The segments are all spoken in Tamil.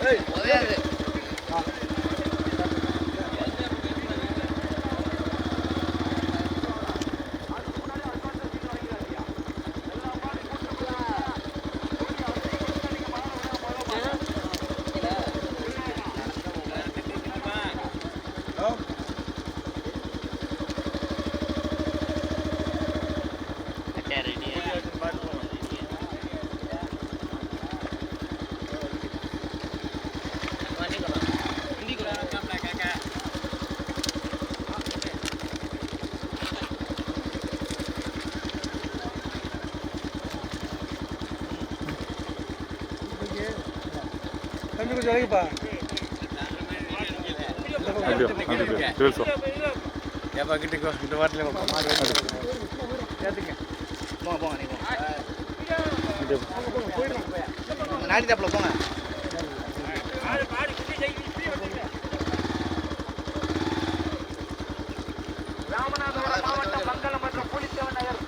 தம்பி கொஞ்சம் இறங்கிப்பா. இந்த வாட்டில் போங்க நாட்டில் போங்க. ராமநாதபுரம் மாவட்டம் மங்கலம் மற்றும் புலித்தேவன் நகர்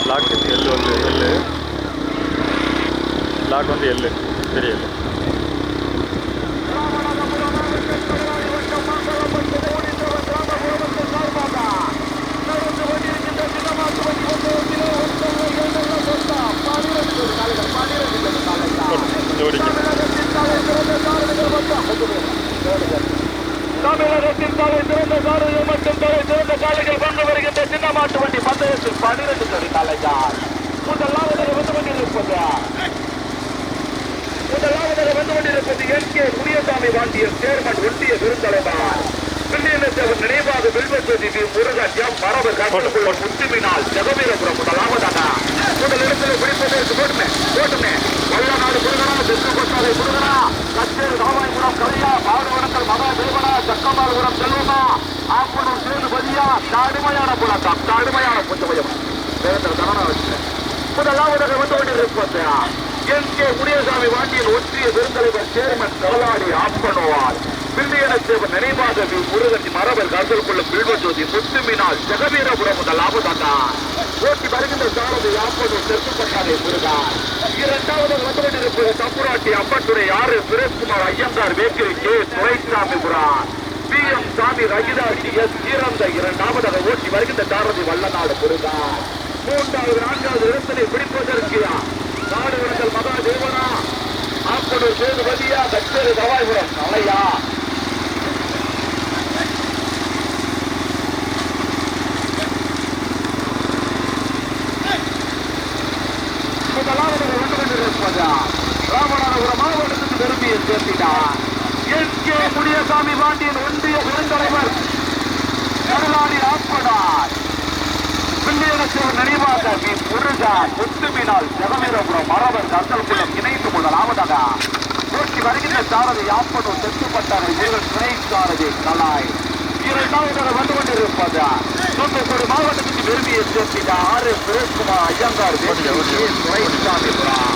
பிளாக் எல்லு வந்து எல்லு பிளாக் வந்து எல்லு பெரிய எல்லு. தமிழகத்தின் தலை சிறந்த சாரதிகள் மற்றும் தலை சிறந்த காலைகள் கொண்டு வருகின்ற சின்ன மாட்டு வண்டி பந்தயத்தில் 12 ஜோடி காலைகள் முதலாவதாக வந்து கொண்டிருப்பது NK முனியசாமி வாண்டிய சேர்மன் ஒன்றிய பெருந்தலைவர் பிள்ளையனத்தவர் நினைவாக வில்வஜோதி முருகன் மரபு கட்டுக்குள்ள முத்துமினால் ஜெகவீரபுரம் முதலாவதாக முதலிடத்தில் பிடிப்பதற்கு போட்டுமே வல்லநாடு முருகனா தெற்கு கொட்டாரை முருகனா கச்சேரி ராமாயபுரம் கலையா பாடுவனங்கள் மகா தேவனா சக்கமால்புரம் செல்வமா ஆப்பனூர் சேதுபதியா கடுமையான புலக்கம் கடுமையான புத்தமயம் கவனம் வச்சு முதலாவதாக வந்து கொண்டிருப்பது NK முனியசாமி வாண்டியின் ஒன்றிய பெருந்தலைவர் சேர்மன் கவலாடி ஆப்பனோவால் பிள்ளையனத்தேவர் நினைவாக முருகன் மரபர் கருதல் கொள்ளும் வில்வஜோதி முத்துமினால் ஜெகவீரபுரம் முதலாவதாக ஓட்டி வருகின்ற சாரதி ஆப்பனூர் தெற்கு கொட்டாரை முருகன் இரண்டாவதாக வந்து கொண்டிருப்பது தம்புராட்டி அம்பட்டுரை 6 சுரேஷ்குமார் ஐயங்கார் வேக்கிரி கே துரைசாமிபுரம் PM சாமி ரகிதாசி S ஈரந்த இரண்டாவதாக ஓட்டி வருகின்ற சாரதி வல்லநாடு முருகன் மூன்றாவது 4வது இடத்தினை பிடிப்பதற்கு நாடு விடங்கள் மகா தேவனா ஆப்பனூர் சேதுபதியா கச்சேரி தவாய்புரம் கலையா முதலாவதாக வந்து கொண்டிருப்பது ராமநாதபுரம் மாவட்டத்துக்கு பெருமையை சேர்த்தினார் NK முனியசாமி பாண்டியன் ஒன்றிய பெருந்தலைவர் கருளாடி ஆப்பனார் பிள்ளையனத்தவர் நினைவாக முருகன் முத்துமினால் ஜெகவீரபுரம் மரபர் கந்தல்குளம் இணைந்து முதலாவதாக ஓட்டி வருகின்ற சாரதி ஆப்பனூர் தெற்குப்பட்டாரை முருகன் துணை சாரதி கலாய் இரண்டாவதாக வந்து கொண்டிருப்பது தூத்துக்குடி மாவட்டத்துக்கு பெருமையை சேர்த்திட்ட 6 சுரேஷ்குமார் ஐயங்கார் துரைசாமிபுரம்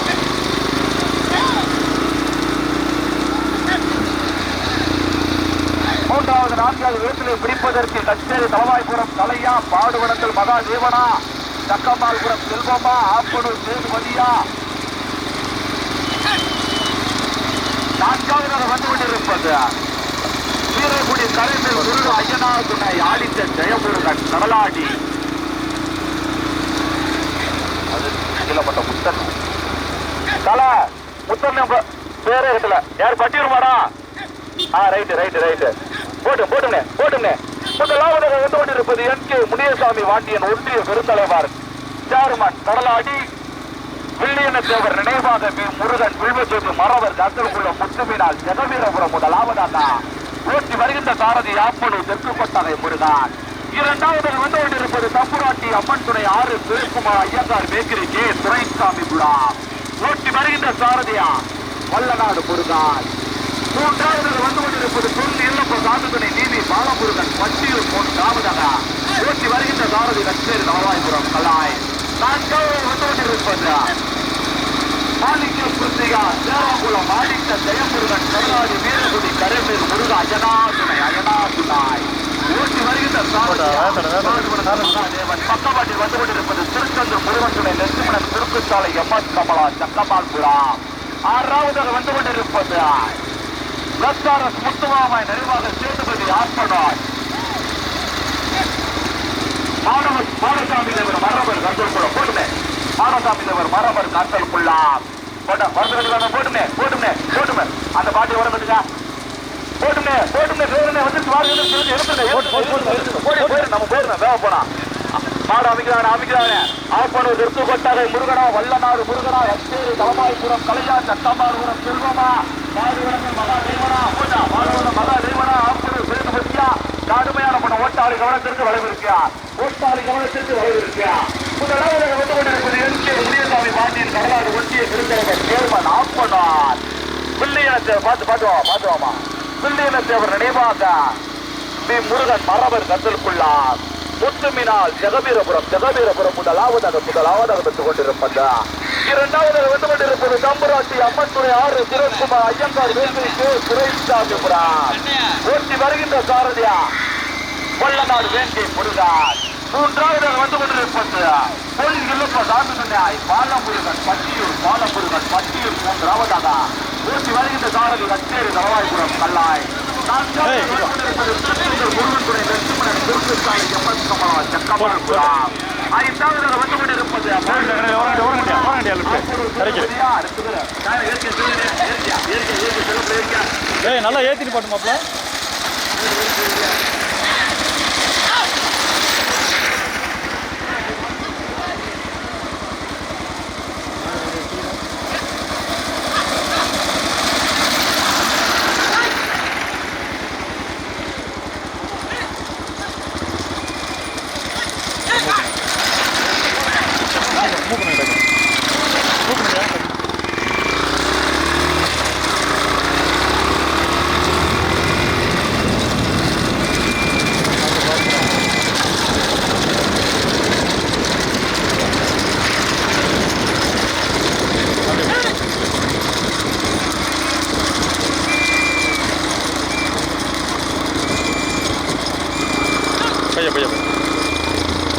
மூன்றாவது 4வது இடத்திலே பிடிப்பதற்கு கச்சேரி தலவாய்புரம் கலையா பாடுவனங்கள் மகா தேவனா சக்கமால்புரம் செல்வமா ஆப்பனூர் சேதுபதியா 4வது வந்து கொண்டிருப்பது வீரகுடி கலைஞர் முருக ஐயனார் துணை ஆடித்த ஜெயமுருகன் கடலாடி அது கீழப்பட்ட முத்தன் தலை முத்தன் பேரே இருக்கல யார் பட்டியல்மாடா ரைட்டு போட்டுமே முதலாவதாக வந்து கொண்டிருப்பது NK முனியசாமி வாண்டியன் ஒன்றிய பெருந்தலைவர் சேர்மன் கடலாடி பிள்ளையனத்தேவர் நினைவாக முருகன் வில்வஜோதி மரவர் கந்தல்குள்ள முத்துமினால் ஜெகவீரபுரம் முதலாவதாக ஓட்டி வருகின்ற சாரதி ஆப்பனூர் தெற்கு கொட்டாரை முருகன் இரண்டாவதாக வந்து கொண்டிருப்பது தம்புராட்டி அம்மன் துணை 6 சுரேஷ்குமார் ஐயங்கார் வேக்கிரி கே துரைசாமிபுரம் ஓட்டி வருகின்ற சாரதியா வல்லநாடு முருகன் மூன்றாவதாக வந்து கொண்டிருப்பது பொருள் இல்லப்ப சாதுதுணை நீதி பாலமுருகன் பட்டியூர் மூன்றாவதாக ஓட்டி வருகின்ற சாரதி கச்சேரி நாராயபுரம் கலாய் 4வது வந்து கொண்டிருப்பது மாணிக்க புத்திகா சேராகுளம் ஆடித்த ஜெயமுருகன் கருளாடி வீரகுடி கரைமேல் முருகா அயனா துணை ஓட்டி வருகின்ற சாரதி பக்கவாட்டில் வந்து கொண்டிருப்பது திருச்செந்தூர் முருகன் துணை நெற்றிமணன் திருக்குச்சாலை எம்எஸ் கமலா சக்கமால்புரா. ஆறாவதாக வந்து கொண்டிருப்பது எஸ்ஆர்எஸ் முத்துமாமாய் நிறைவாக சேதுபதி ஆர்ப்பனாய் மாடசாமி தேவர் மரபர் கந்தல்குள்ள போட்டுமே. மாடசாமி தேவர் மரபர் கந்தல்குள்ளா போட்டுமே போட்டுமே போட்டுமே. அந்த பாட்டி உடம்புக்கா போட்டுமே போட்டுமே வந்து நம்ம போயிடுறோம் வேக போனா மாடு அமைக்கிறாங்க ஆப்பனூர் திருத்து கொட்டாகை முருகனா வல்லநாடு முருகனா எஸ்டேரி தலமாய்புரம் கலையா சட்டமாறுபுரம் செல்வமா மாடுவரங்கள் மகா தெய்வனா பூஜா மாடுவரம் மகா தெய்வனா ஆப்பனூர் சேதுபதியா கடுமையான பண்ண ஓட்டாளி கவனத்திற்கு வளைவிருக்கியா முதலாவது வந்து கொண்டிருப்பது முனியசாமி பாண்டியன் கடலாடு ஒன்றிய திருத்தலைவர் சேர்மன் ஆப்பனார் பிள்ளையனத்தை பார்த்துவாமா பிள்ளையனத்தேவர் நினைவாக பி முருகன் மரபர் கந்தல்குள்ளார் முத்துமினால் ஜெகவீரபுரம் முதலாவதாக பெற்றுக் கொண்டிருப்பது. இரண்டாவதாக வந்து கொண்டிருப்பது தம்புராட்டி அம்மன் துறை 6 சிவகுமார் ஐயங்கார் வேல்வி துரைசாமிபுரம் ஓட்டி வருகின்ற சாரதியா வல்லநாடு வேங்கை முருகன். மூன்றாவதாக வந்து கொண்டிருப்பது பொன் இழுப்ப சாமி சொன்னாய் பாலமுருகன் பட்டியூர் மூன்றாவதாக ஓட்டி வருகின்ற சாரதி கச்சேரி தலவாய்புரம் கல்லாய். முருகன் துறை லட்சுமணன் திருக்குச்சாலை எம்எஸ் கமலா சக்கமால்புரம். ஐந்தாவதாக வந்து கொண்டிருப்பது நல்லா ஏத்திட்டு பாட்டுமாப்ல.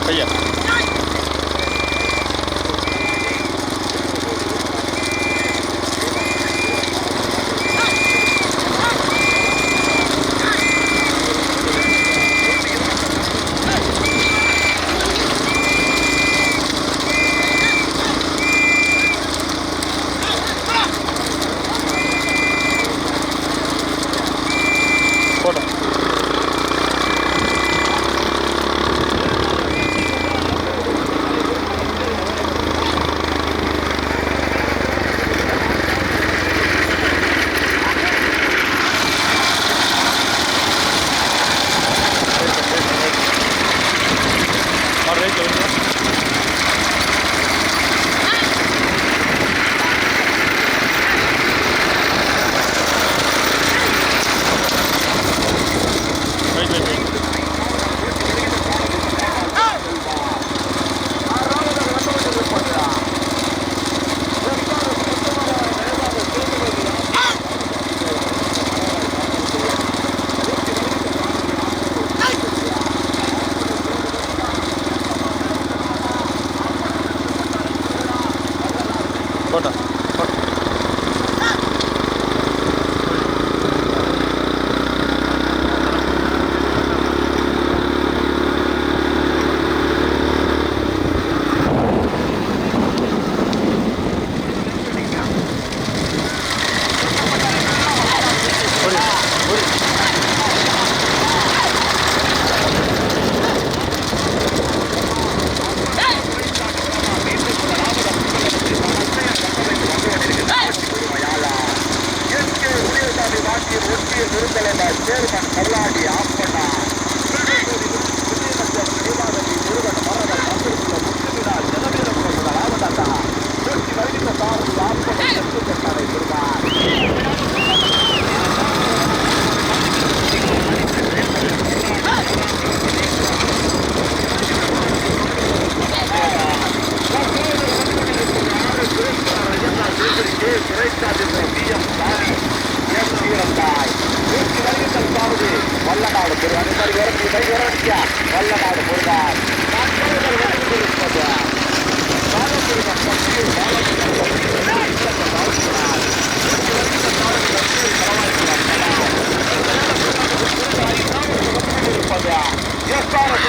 பையா வல்லநாடு முருகன்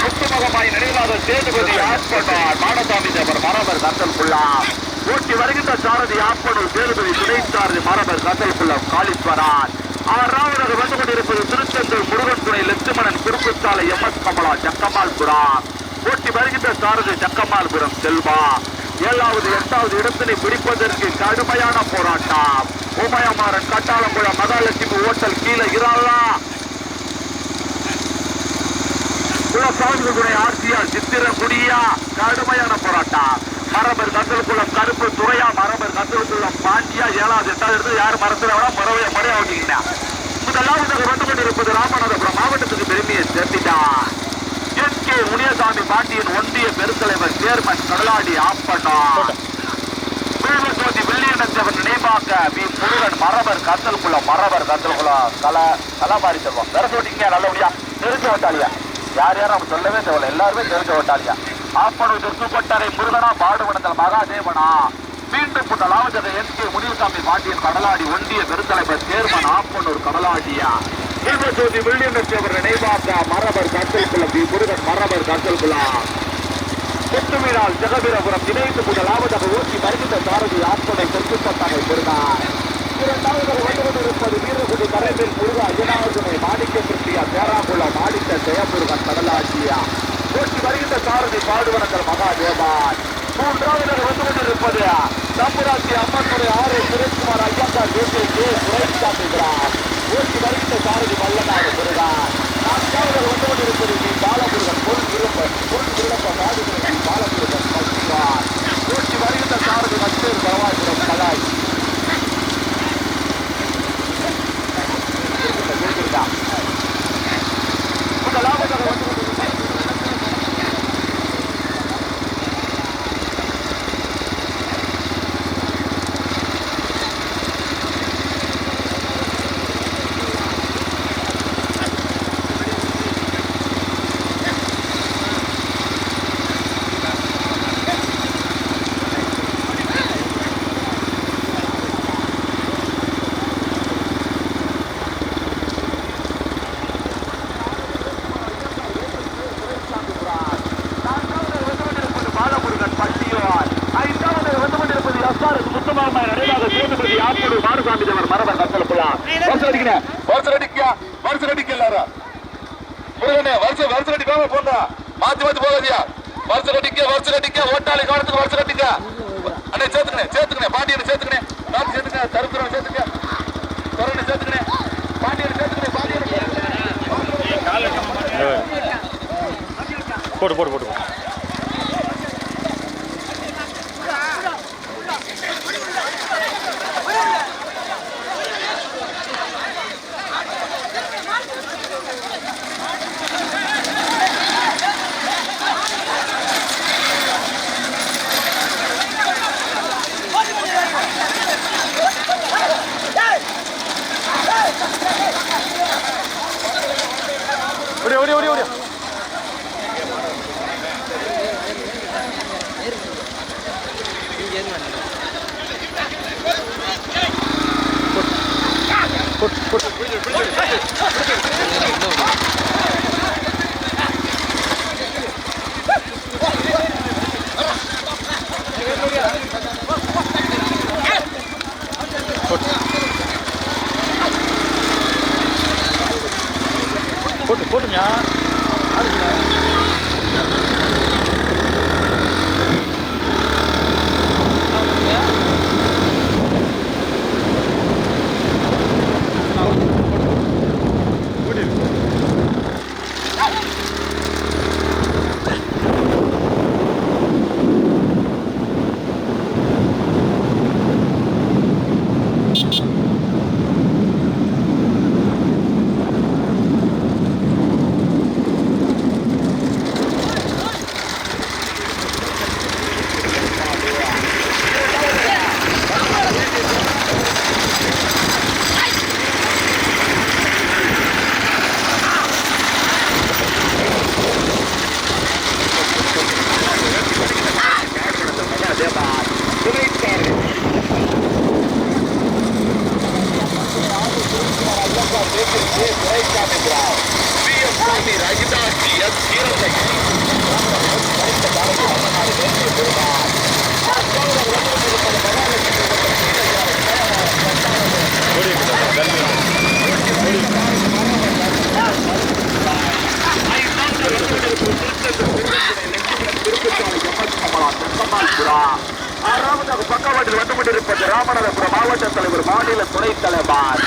முத்துமுகமாய் நினைவாக சேதுபதி ஆட்பட்டார் மாடசாமி தேவர் மரபர் கத்தல் குல்லாம் ஓட்டி வருகின்ற சாரதி ஆப்பனூர் சேதுபதி துணை சாரதி மரபர் கத்தல் குல்லம் காளீஸ்வரன் ஆறாவதாக வந்து கொண்டிருப்பது திருச்செந்தூர் முருகன் துணை லட்சுமணன் குறுக்குச்சாலை MS கமலா ஜக்கமால்புரம் ஓட்டி வருகின்ற சாரதி ஜக்கமால்புரம் செல்வா 7வது 8வது இடத்தினை பிடிப்பதற்கு கடுமையான போராட்டம் உமயமாறன் கட்டாளங்குளம் மகாலட்சுமி ஓட்டல் கீழே இறாளா குலசாமிகளுடைய ஆட்சியால் சித்திரகுடியா கடுமையான போராட்டம் மரபர் கந்தல்குளம் கருப்பு துறையா மரபர் கந்தல்குளம் பாண்டியா 7வது 8வது இடத்துல யார் மரத்துல முறையா ஓட்டிக்கிட்டா முதலாவதாக வந்து கொண்டிருப்பது ராமநாதபுரம் மாவட்டத்துக்கு பெருமையை சேர்த்திட்டார் SK முனியசாமி பாண்டியன் ஒன்றிய பெருந்தலைவர் சேர்மன் கடலாடி ஆப்பண்ணா வில்வசோதி வெள்ளியனத்தவன் நினைவாக்க முருகன் மரபர் கந்தல்குளம் கலாபாரி செல்வம் வேற சொல்லிட்டீங்க நல்லபடியா தெரிஞ்ச ஓட்டாளியா யார் யாரும் அவங்க சொல்லவே தேவையில்ல எல்லாருமே தெரிஞ்ச ஓட்டாளியா ஆப்பனூர் திருப்பட்டறை முருகனா பாடுவனத்தில் மகாதேவனா மீண்டும் முதலாவது SK முனியசாமி பாண்டியன் கடலாடி ஒன்றிய பெருந்தலைவர் சேர்மன் ஆப்பனூர் கடலாடியா வில்வசோதி வெள்ளியனத்தவன் நினைவாக்க மரபர் கந்தல்குளம் முருகன் மரபர் கந்தல்குளம் கொத்துமீனால் ஜெகவீரபுரம் இணைந்து முதலாவதாக ஓட்டி வருகின்ற சாரதி ஆப்பனை தெற்குப்பட்டானை பெறுகிறார் 2வது வந்து கொண்டிருப்பது வீரகுடி கரைமேல் முருகா 7வது மாணிக்க கிருஷ்ணியா தேராங்குளம் மாணிக்க ஜெயமுருகன் கடலாட்சியா ஓட்டி வருகின்ற சாரதி பாடுவனங்கள் மகாதேவான் 3வது வந்து கொண்டிருப்பது தம்புராட்சி அம்மன்துறை ஆறு சுரேஷ்குமார் ஐயங்கார் தேசிய குறைந்தாக்குகிறார் ஓட்டி வருகின்ற சாரதி வல்லநாடு முருகன் 4வது வந்து கொண்டிருப்பது பாலமுருகன் பொருள் விருப்ப பாடுகிறது பாலமுருகன் பக்திவான் ஓட்டி வருகின்ற சாரதி மற்றொரு பரவாயிரம் கலாய் முதலாவதாக வந்து ஓட்டாளி கவனத்துக்கு வருஷம் கட்டிக்க அண்ணே சேர்த்துக்கணே பாண்டியனை சேர்த்துக்கணே நாட்டு சேர்த்துக்க தருப்புறம் சேர்த்துக்க கொரோனை சேர்த்துக்கணே பாண்டியனை சேர்த்துக்கணே போட்டு போட்டு போட்டு ஓடி ஓடி ஓடி ஓடி போட்டு போட்டுங்க ரகிதாசி எஸ் கீரத்தை பக்கவாட்டில் வந்து கொண்டிருப்பது ராமநாதபுரம் மாவட்ட தலைவர் மாநில துணைத் தலைவர்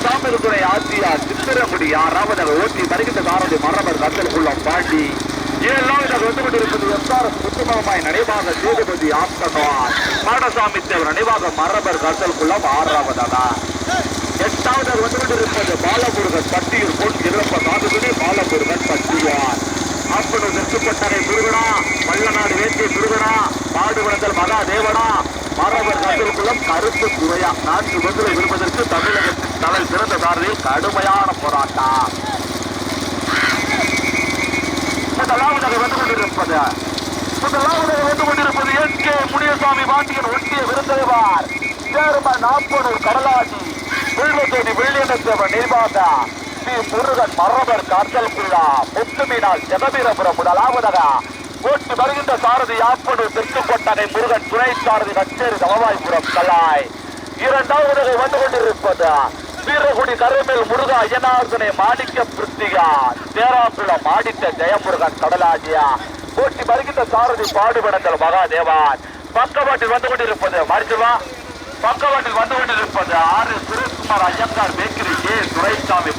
சாமிகள் துறை ஆட்சியார் சித்திரமுடி ஆறாவதாக ஓட்டி வருகின்ற சாரதி மரபர் கத்தல் உள்ளம் பாண்டி ஏழாவதாக வந்து கொண்டிருப்பது எஸ்ஆர்எஸ் முத்துமாமாய் நினைவாக சேதுபதி ஆப்தனார் மாடசாமி தேவர் நினைவாக மரபர் கத்தல் உள்ளம் ஆறாவதாக எட்டாவதாக வந்து கொண்டிருப்பது பாலமுருகன் பட்டியூர் பொன் இழப்ப நாடுகளே பாலமுருகன் பட்டியார் அப்பனு நெற்றுப்பட்டனை முருகனா வல்லநாடு வேண்டிய முருகனா பாடுபடங்கள் மகா தேவனா மரபர் கத்திற்குள்ளம் கருத்து சுவையா 4 பங்குகளை விடுவதற்கு தமிழகத்தின் தலை சிறந்த சாரதியில் கடுமையான போராட்டம். முதலாவதாக வந்து கொண்டிருப்பது என் கே முனியசாமி பாண்டியன் ஒட்டிய விருந்தேவார் சேர்மன் நாப்பனூர் கடலாடி வில்வத்தோடி வெள்ளியனத்தேவன் நிர்வாக முருகன் மரபர் காத்தல் குள்ளா முத்துமீனால் ஜெகவீரபுரம் முதலாவதாக ஓட்டி வருகின்ற சாரதி யாப்பனூர் தெற்கு கொட்டகை முருகன் துணை சாரதி கச்சேரி தவவாய்புரம் கல்லாய். இரண்டாவதாக வந்து கொண்டிருப்பது வீரகுடி கருமேல் முருகா ஐயனார்தனை மாணிக்க பிருத்திகா தேராங்குளம் ஆடித்த ஜெயமுருகன் கடலாஜியா ஓட்டி வருகின்ற சாரதி பாடுபடங்கள் மகாதேவான். பக்கவாட்டில் வந்து கொண்டிருப்பது மாறிச்சுவா பக்கவாட்டில் வந்து கொண்டிருப்பது R Sureshkumar Iyengar bakery K Duraisamy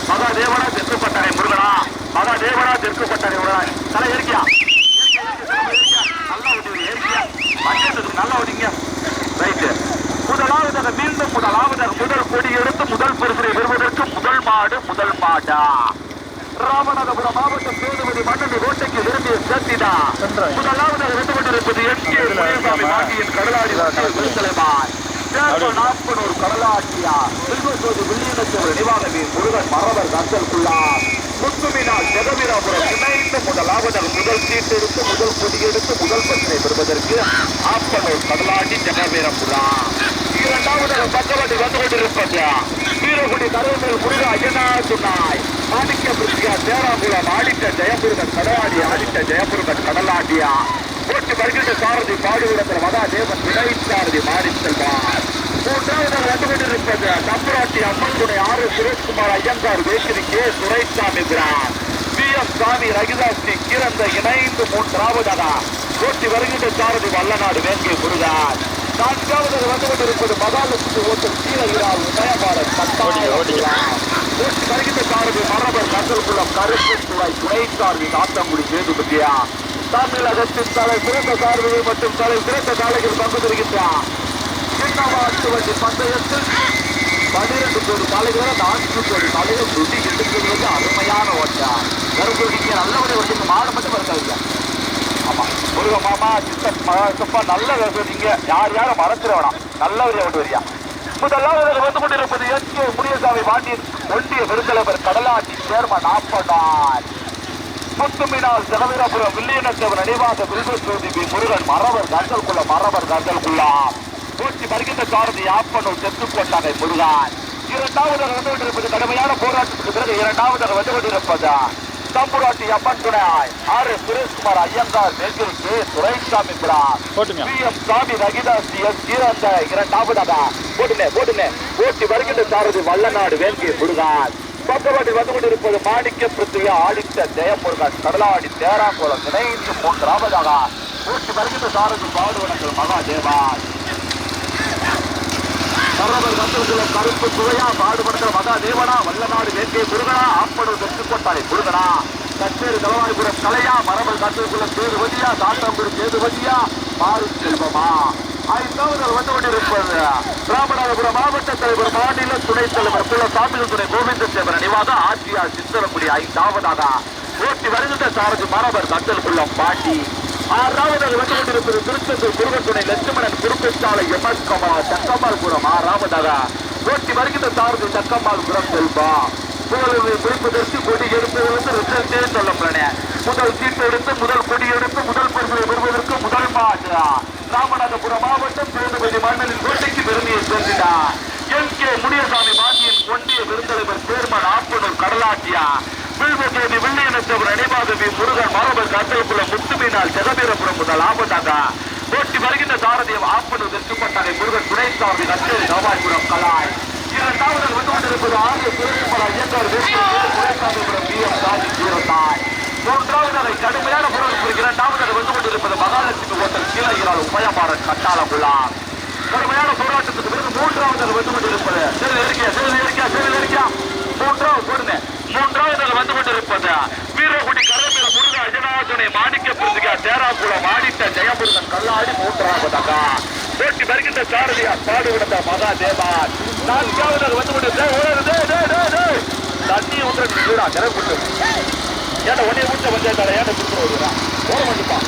மகாதேவனா தெற்கு பட்டறை முருகனா மகாதேவனா தெற்கு பட்டறை முருகனா தலை ஏற்கியா நல்லா ஓட்டி ஏற்கியா மஞ்சத்துக்கு நல்லா ஓட்டிங்க ரைட்டு. முதலாவதாக மீண்டும் முதல் கொடி எடுத்து முதல் பரிசை பெறுவதற்கு முதல் மாடா ராமநாதபுரம் மாவட்டம் சேதுபதி மன்னன் கோட்டைக்கு விரும்பிய சேர்த்தினா முதலாவதாக வந்து கொண்டிருப்பது என் கே முனியசாமி பாண்டியன் கடலாடி தலைமான் நாப்பனூர் கடலாட்டியா வில்வசோதி வில்லியனத்தேவர் நிவாகவி முருகன் மரபர் கத்தல் குள்ளா முத்துமீனால் ஜெகவீரபுரம் இணைந்து முதலாவதாக முதல் சீட்டு எடுத்து முதல் கொடி எடுத்து முதல் பரிசை பெறுவதற்கு ஆப்பனூர் கடலாட்டி ஜெகவீரபுரா. இரண்டாவதாக பக்கவாட்டி வந்து கொண்டிருப்பது வீரகுடி கருமேல் முருகா ஐயனார் துணாய் மாணிக்க பிருத்திகா தேராங்குளம் ஆடித்த ஜெயமுருகன் கடலாடி ஆடித்த ஜெயமுருகன் கடலாட்டியா ஓட்டி வருகின்ற சாரதி பாடுவிடத்தில் மகாதேவன் துணை சாரதி மாறி செல்வார். மூன்றாவதாக வந்து கொண்டிருப்பது தம்பராட்டி அம்மன் துணை R Sureshkumar Iyengar bakery K Duraisamy P M Samy Rakithasri கிரந்த இணைந்து மூன்றாவதாக ஓட்டி வருகின்ற சாரதி வல்லநாடு வேங்கை முருகன். நான்காவதாக வந்து கொண்டிருப்பது மகாலட்சுமி ஓட்டம் கீழகிரால் உதயபாரத் ஓட்டி வருகின்ற சாரதி மரபர் கந்தல்குளம் கருப்பு துணை சாரதி தாத்தங்குடி சேதுபதியா தமிழகத்தின் தலை சிறந்த சாரதிகள் மற்றும் தலை சிறந்த சாலைகள் பங்கு பெறுகின்றார். சின்னவாட்டு வண்டி பந்தயத்தில் 12 கோடி சாலைகளை 4 கோடி சாலைகள் சுட்டி எடுக்கிறது அருமையான ஓட்டம். கருப்பூடிக்க நல்லபடி வண்டிங்க மாடு மட்டும் இருக்காங்க. ஆமா முருக மாமா சித்தப்பா நல்ல கருப்பூடிங்க யாரும் மறந்துட வேணாம் நல்லவரையா ஓட்டு வரியா. முதலாவதாக வந்து கொண்டிருப்பது என் கே முனியசாமி பாண்டியன் ஒன்றிய பெருந்தலைவர் கடலாட்டி சேர்மன் நாப்பனார் முத்துமீனால் ஜெகவீரபுரம் வில்லியனத்தேவர் நினைவாக வில்வசோதி முருகன் மரபர் கந்தல் குள்ளா ஓட்டி வருகின்ற சாரதி ஆப்பனூர் தெற்கு கொட்டகை முருகன். இரண்டாவதாக வந்து கொண்டிருப்பது கடுமையான போராட்டத்துக்கு பிறகு இரண்டாவதாக வந்து கொண்டிருப்பது தம்புராட்டி அம்மன் துணை R Sureshkumar Iyengar bakery K Duraisamy P M Samy Rakithas S கீரந்த. இரண்டாவதாக போட்டுனே ஓட்டி வருகின்ற சாரதி வல்லநாடு வேங்கை முருகன். பக்கவாட்டில் வந்து கொண்டிருப்பது மாணிக்க பிருத்திகா ஆடித்த ஜெயமுருகன் கடலாடி தேராங்குளம் இணைந்து மூன்றாவதாக ஓட்டி வருகின்ற சாரதி பாடுவனங்கள் மகாதேவன் மரபர் கந்தல்குளம் கருப்பு சுவையா பாடுபடுகிற மகாதேவனா வல்லநாடு வேங்கை முருகனா ஆப்பனூர் தெற்கு கொட்டாய் முருகனா கச்சேரி தலவாய்புரம் கலையா மரபர் கந்தல்குளம் சேதுபதியா தாத்தம்பூர் சேதுபதியா மாறு செல்வமா. ஐந்தாவது வந்து கொண்டிருப்பது ராமநாதபுரம் மாவட்ட தலைவர் மாநில துணைத் தலைவர் சாமிகள் துணை கோவிந்தேவன் நினைவாக ஆட்சியார் சித்தரமுடி. ஐந்தாவதாக ஓட்டி வருகின்ற சாரதி மரபர் கந்தல்குளம் பாண்டி. ஆறாவதாக வந்து கொண்டிருப்பது திருச்செந்தூர் முருகன் துணை லட்சுமணன் குறுக்குச்சாலை எம்எஸ் கமல் தக்கம்மாள்புரம். ஆறாவதாக ஓட்டி வருகின்ற சாரதி தக்கம்மாள்புரம் செல்வா. குறிப்பதற்கு கொடி எடுப்பதற்கு ரிசல்ட்டே சொல்லப்படனே முதல் சீட்டு எடுத்து முதல் கொடி எடுத்து முதல் பரிசை பெறுவதற்கு முதல் மாற்று ராமநாதபுரம் மாவட்டம் சேதுபதி மன்னனின் கோட்டைக்கு பெருமையை சேர்ந்தார். என் கே முனியசாமி பாண்டியன் ஒன்றிய விருந்தலைவர் சேர்மன் ஆப்பனூர் கடலாட்டி கடலாட்டியா வில்வத்தோதி வில்லியனத்தவர் நினைவாதவி முருகன் மரபர் கத்தலுக்குள்ள முத்துமீனால் ஜெகபீரபுரம் முதல் ஆபத்தாக போட்டி வருகின்ற சாரதியம் ஆப்பனு வெற்றுப்பட்டாரை முருகன் துணை சாரதி கச்சேரி நவாய்புரம் கலாய் இரண்டாவது வந்து கொண்டிருப்பது ஆகிய திருமலை இயக்கர் துணைசாமிபுரம் பிஎம் சாதி சூரத்தாய் மூன்றாவது அதை கடுமையான பொருள் இரண்டாவது வந்து கொண்டிருப்பது மகாலட்சுமி ஹோட்டல் கீழகிறாள் உபயமாறன் கட்டாளமுலாம் கடுமையான போராட்டத்துக்கு பிறகு மூன்றாவது வந்து கொண்டிருப்பது மூன்றாவது வந்து கொண்டிருப்பது வீரகுடி கரமீர முருக அஜனாதுனை மாணிக்க பிரிதிகா தேராக்குளம் ஆடிட்ட ஜெயமுருகன் கல்லாடி மூன்றாவதாக போட்டி வருகின்ற சாரதியா பாடுவிடத்த மகாதேவன் நான்காவது வந்து கொண்டு தண்ணி ஒன்று நீடா கிளம்பிட்டு ஏன்னா உடனே மூச்ச பஞ்சாயத்தால ஏன்னா கொடுத்துருவா ஓட வந்துப்பான்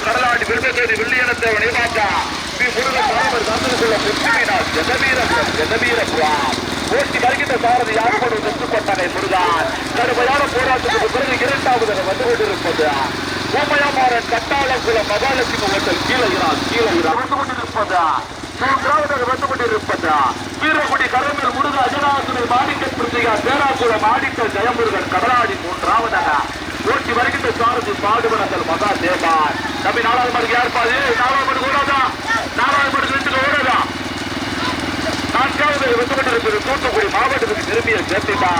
கடலாடி விருந்தேரி வில்லியனத்தேவன் நிர்வாகா பி முருகன் ராமர் தந்தனுக்குள்ள முத்துமீனால் ஜெகவீரபுரம் போட்டி வருகின்ற சாரதி யாருப்படு வெற்றுப்பட்டானை முருகன் கடுமையான போராட்டத்துக்கு பிறகு இரண்டாவது வந்து கொண்டிருப்பது ஓமயமாறன் கட்டாளக்குளம் மகாலட்சுமி ஹோட்டல் கீழகிறார் வந்து கொண்டிருப்பது மூன்றாவது வந்து கொண்டிருப்பது வீரகுடி கரமேல் முருக அஜனாசுனை மாணிக்க பிரிதிகா தேராக்குளம் ஆடிட்ட ஜெயமுருகன் கடலாடி மூன்றாவதாக போட்டி வருகின்ற சாரதி பாடுபடங்கள் மகாதேவன் நம்பி 4வது மணிக்கு யாருப்பாது 4வது மணிக்கு ஓடாதா 4வது மணிக்கு வீட்டுக்கு ஓடாதா 4வது வந்து கொண்டிருப்பது தூத்துக்குடி மாவட்டத்துக்கு திரும்பிய ஜெட்டிமா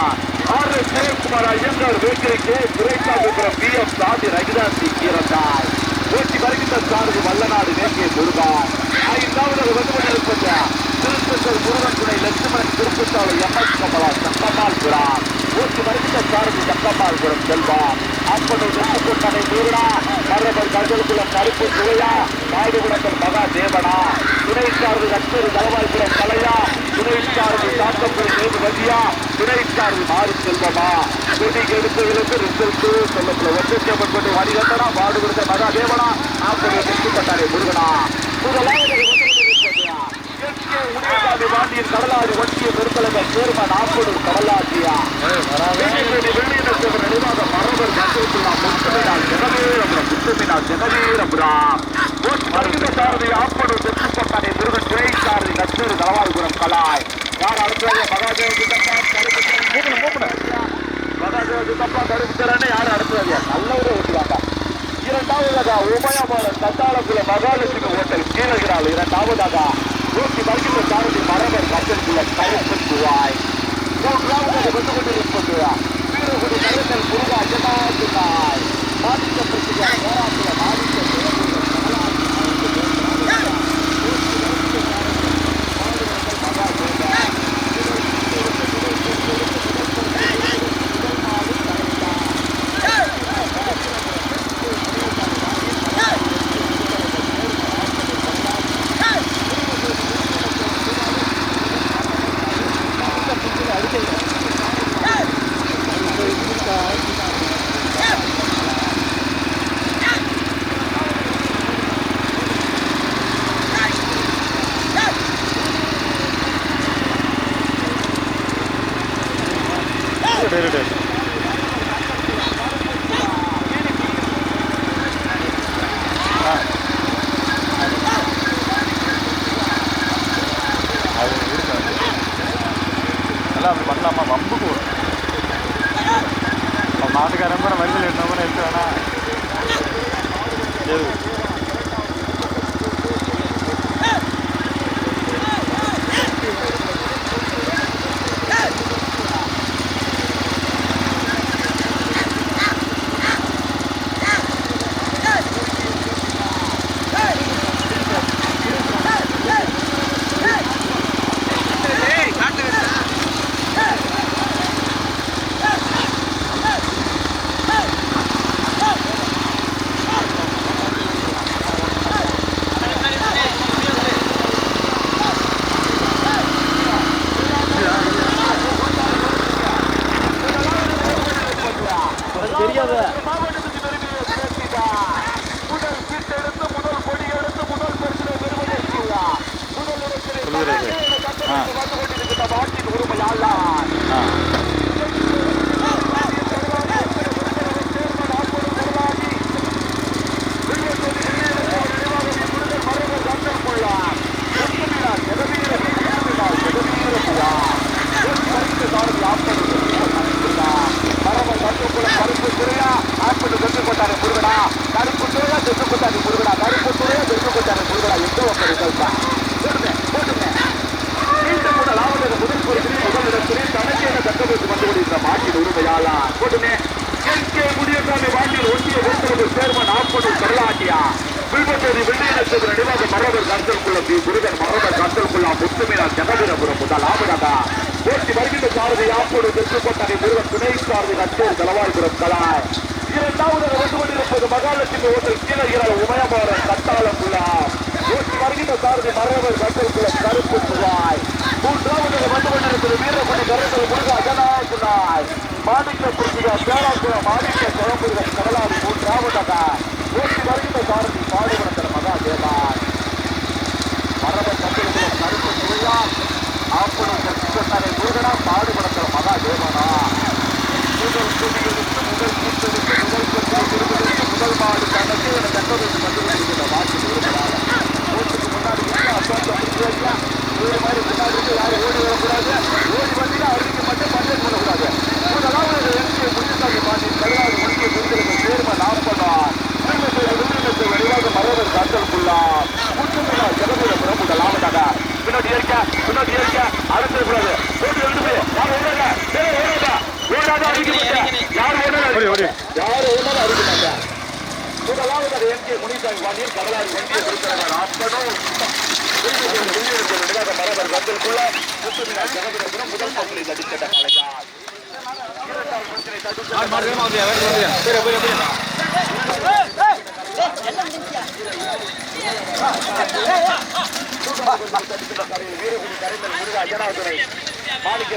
ஆர் எஸ் ஜெயக்குமார் ஐயங்கார் வேக்கிரிக்கு துரைசாமிபுரம் பிஎம் சாதி ரகிதாசி கீரத்தாய் போட்டி வருகின்ற சாரதி வல்லநாடு வேக்கிய முருகன் 5வது வந்து கொண்டிருப்பது திருப்பத்தூர் முருகன் துணை லட்சுமணன் திருப்பத்தாளு எம்எஸ் கமலா சங்கம்மாள் புறான் போட்டி வருகின்ற சாரதி சங்கம்மாள்புரம் செல்வம் அப்பனூர் வெற்றுக்கோட்டனை முருகனா மரபர் கஜல்குளம் கருப்பு சுவையா பாடுகுடங்கள் மகாதேவனா துணை சாரதி கச்சேரி தலவாய்புரம் கலையா துணை சாரதி சாத்தப்பூர் நேரு வதியா துணை சாரதி மாறு செல்வமா கொடிக்கு எடுத்தவர்களுக்கு ரிசல்ட் சொல்லப்பட ஒற்றைப்பட்டு வடிகட்டனா பாடுகுடங்கள் மகாதேவனா அப்பனூர் வெற்றுக்கோட்டனை முருகனா வாண்டியின் கடலாடி ஒட்டிய பெருக்கலங்கள் சேர்மன் ஆப்பனூர் கடலாட்டியா வெள்ளியினத்தவர் நினைவாக மரபர் கச்சேரிக்குள்ளாம் முத்துமீனால் ஜெகவீரபுரம் சாரதி ஆப்பனூர் வெற்றுப்பட்டானை முருகன் துணை சாரதி கச்சேரி தலவாய்புரம் கலாய் யார் அடுத்தது மகாதேவ சித்தப்பா கருப்பு தரன்னு யார் அடுத்தது நல்லவரே ஓட்டுவாங்க இரண்டாவதாக உபயமாறன் கட்டாளக்குளம் மகாலட்சுமி ஹோட்டல் கீழகிறாள் இரண்டாவதாக நூற்றி வருகின்ற சாரதி மரபர் கச்சேரிக்குள்ள கருப்பு சுவாய் மூன்றாவது வந்து கொண்டிருப்பது வீரகுடி கருத்தல் முருகா அஜனாதுனாய் மாணிக்க பிரிதிகா தேராக்குளம் ஆடிட்ட அப்படி பண்ணலாமா வம்புக்கு நாட்டுக்காரன் கூட வரிசையில் இருந்தவங்க எடுத்து வேணா நினைவாக மரபர் காத்தலுக்குள்ள முருகன் மரபர் காத்தலுக்குள்ள முத்துமீனார் ஜெகவீரபுரம் முதலாவதாக போட்டி வருகின்ற சாரதி ஆப்போடு தெற்குக்கோட்டை முருகன் துணை சாரதி கச்சேரி தலவாய்புரம் கலாய் இரண்டாவதாக வந்து கொண்டிருப்பது மகாலட்சுமி ஓட்டல் கீழகிரால் உமயமாறன் கட்டாளங்குள்ளா போட்டி வருகின்ற சாரதி மரபர் காத்தலுக்குள்ள கருப்பு சுவாய் மூன்றாவதாக வந்து கொண்டிருப்பது வீரப்பணி கருத்தல் முருகா ஜனாகுனாய் மாணிக்க புரியா பேராக்குளம் மாணிக்க குளம்புரிகள் கடலாடி மூன்றாவதாக போட்டி வருகின்ற சாரதி பாடுபடுத்தல் மகா தேவான் மரபர் காத்தலுக்குள்ள கருப்பு சுவையா ஆப்பனும் தெற்குக்கோட்டை முருகனா பாடுபடுத்தல் மகா தேவனா முதல் கொடிகளுக்கு முதல் கூட்டலுக்கு முதல் கொடிகளுக்கு முதல் மாடு கணக்கு என தக்கவைக்கு வந்து வாக்கு விரும்புகிறாங்க ஓட்டுக்கு முன்னாடி இதே மாதிரி முன்னாடி யாரும் ஓடி வரக்கூடாது ஓடி வந்தீங்கன்னா அவருக்கு மட்டும் பஞ்சம் பண்ணக்கூடாது முதலாவது எம்ஜிஏ முனிசாமி பாண்டி கருணாவது ஒன்றிய விருதுகளுக்கு சேர்மன் ஆப்பனார் விருதுகளுக்கு வெளிவாக மரபர் காத்தலுக்குள்ளா முத்துமீனா ஜெகவீரபுரம் முதலாவதாக பின்னாடி இருக்க அடுத்த கூடாது ஓடி வந்து யார் ஓடாத ஓடாத அறிவிக்க யார் ஓடாத அறிவிக்க முதலாவதாக எம்ஜிஏ முனிசாமி பாண்டியன் கடலாடி ஒன்றிய விருதுகள் ஆப்பனும் மரபர் காத்தலுக்குள்ள முத்துமீனா ஜெகவீரபுரம் முதல் பகுதியை தடுக்கிட்ட கலைஞர் வீரகுடி கரைந்தல் முருகா ஜனாதுரை மாணிக்க